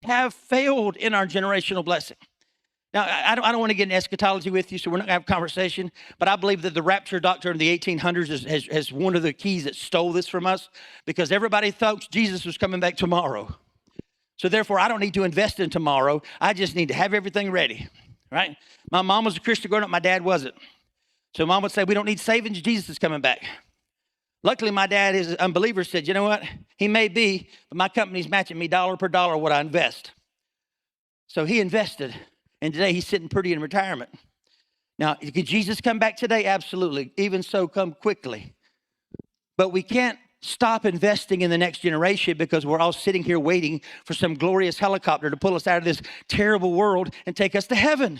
have failed in our generational blessing. Now, I don't want to get in eschatology with you, so we're not going to have a conversation, but I believe that the rapture doctrine of the 1800s is one of the keys that stole this from us, because everybody thought Jesus was coming back tomorrow. So therefore, I don't need to invest in tomorrow. I just need to have everything ready, right? My mom was a Christian growing up. My dad wasn't. So mom would say, we don't need saving. Jesus is coming back. Luckily, my dad is an unbeliever, said, you know what? He may be, but my company's matching me dollar per dollar what I invest. So he invested. And today he's sitting pretty in retirement. Now, could Jesus come back today? Absolutely. Even so, come quickly. But we can't stop investing in the next generation because we're all sitting here waiting for some glorious helicopter to pull us out of this terrible world and take us to heaven.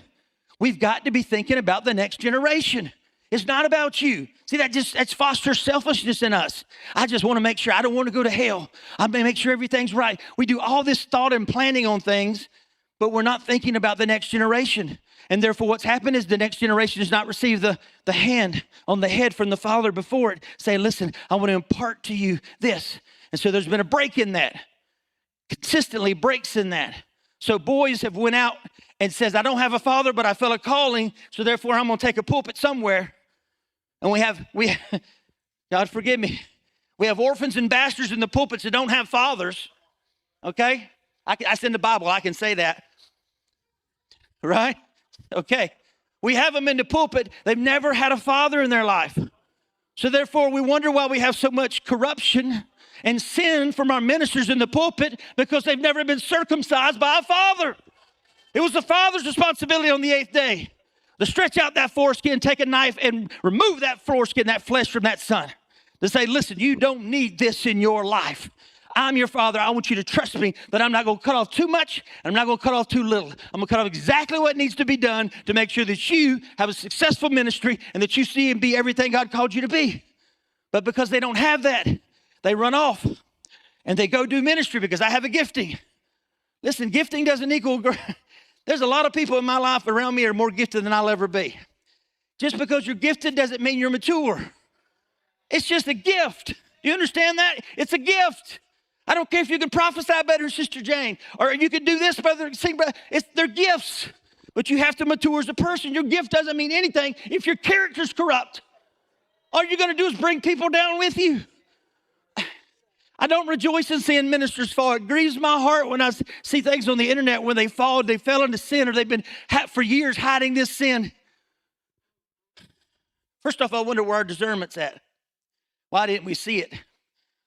We've got to be thinking about the next generation. It's not about you. See, that's fosters selfishness in us. I just want to make sure I don't want to go to hell. I may make sure everything's right. We do all this thought and planning on things, but we're not thinking about the next generation. And therefore, what's happened is the next generation has not received the hand on the head from the Father before it, saying, listen, I want to impart to you this. And so there's been a break in that. Consistently breaks in that. So boys have went out and says, I don't have a father, but I feel a calling, so therefore I'm going to take a pulpit somewhere. And we God forgive me, we have orphans and bastards in the pulpits that don't have fathers, okay? That's in the Bible, I can say that. Right? Okay. We have them in the pulpit. They've never had a father in their life. So therefore, we wonder why we have so much corruption and sin from our ministers in the pulpit, because they've never been circumcised by a father. It was the father's responsibility on the 8th day to stretch out that foreskin, take a knife, and remove that foreskin, that flesh from that son. To say, listen, you don't need this in your life. I'm your father. I want you to trust me that I'm not going to cut off too much, and I'm not going to cut off too little. I'm going to cut off exactly what needs to be done to make sure that you have a successful ministry and that you see and be everything God called you to be. But because they don't have that, they run off and they go do ministry because I have a gifting. Listen, gifting doesn't equal. There's a lot of people in my life around me are more gifted than I'll ever be. Just because you're gifted doesn't mean you're mature. It's just a gift. Do you understand that? It's a gift. I don't care if you can prophesy better than Sister Jane, or you can do this better, sing better. They're gifts, but you have to mature as a person. Your gift doesn't mean anything if your character's corrupt. All you're going to do is bring people down with you. I don't rejoice in seeing ministers fall. It grieves my heart when I see things on the internet when they fell into sin, or they've been for years hiding this sin. First off, I wonder where our discernment's at. Why didn't we see it?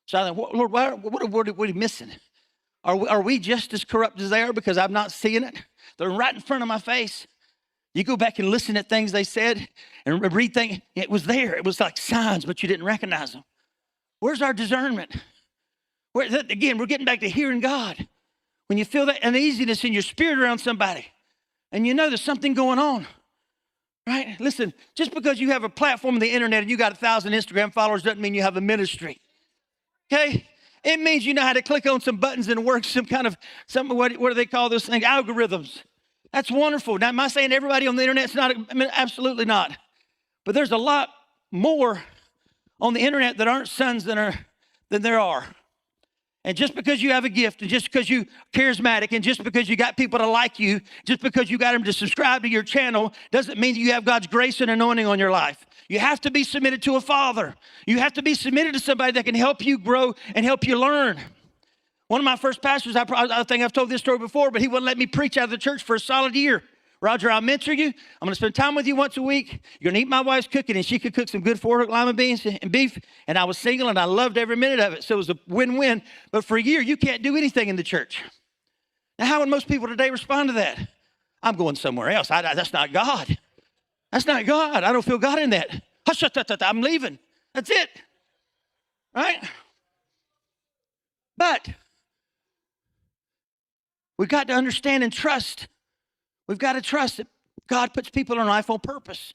So I think, Lord, what are we missing? Are we just as corrupt as they are because I'm not seeing it? They're right in front of my face. You go back and listen to things they said and read things. It was there. It was like signs, but you didn't recognize them. Where's our discernment? Again, we're getting back to hearing God. When you feel that uneasiness in your spirit around somebody and you know there's something going on, right? Listen, just because you have a platform on the internet and you got 1,000 Instagram followers doesn't mean you have a ministry. Okay? It means you know how to click on some buttons and work what do they call those things? Algorithms. That's wonderful. Now, am I saying everybody on the internet's not? I mean, absolutely not. But there's a lot more on the internet that aren't sons than there are. And just because you have a gift, and just because you're charismatic, and just because you got people to like you, just because you got them to subscribe to your channel, doesn't mean that you have God's grace and anointing on your life. You have to be submitted to a father. You have to be submitted to somebody that can help you grow and help you learn. One of my first pastors, I think I've told this story before, but he wouldn't let me preach out of the church for a solid year. Roger, I'll mentor you. I'm going to spend time with you once a week. You're going to eat my wife's cooking, and she could cook some good 4-hook lima beans and beef. And I was single, and I loved every minute of it. So it was a win-win. But for a year, you can't do anything in the church. Now, how would most people today respond to that? I'm going somewhere else. That's not God. That's not God. I don't feel God in that. I'm leaving. That's it. Right? But we've got to understand and trust. We've got to trust that God puts people in our life on purpose.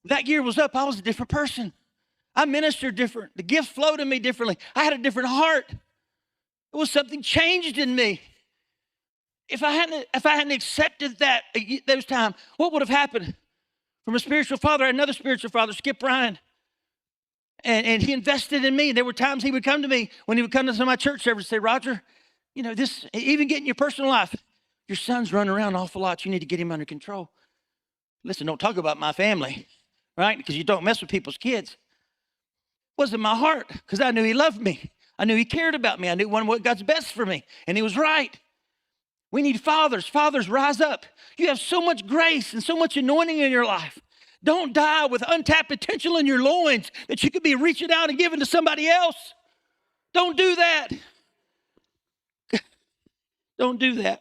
That year was up, I was a different person. I ministered different. The gift flowed in me differently. I had a different heart. It was something changed in me. If I hadn't accepted that those times, what would have happened? From a spiritual father, I had another spiritual father, Skip Ryan. And he invested in me. There were times he would come to me when he would come to some of my church service and say, Roger, You know, this, even getting your personal life. Your son's running around an awful lot. You need to get him under control. Listen, don't talk about my family, right? Because you don't mess with people's kids. It was in my heart because I knew he loved me. I knew he cared about me. I knew what God's best for me. And he was right. We need fathers. Fathers, rise up. You have so much grace and so much anointing in your life. Don't die with untapped potential in your loins that you could be reaching out and giving to somebody else. Don't do that. Don't do that.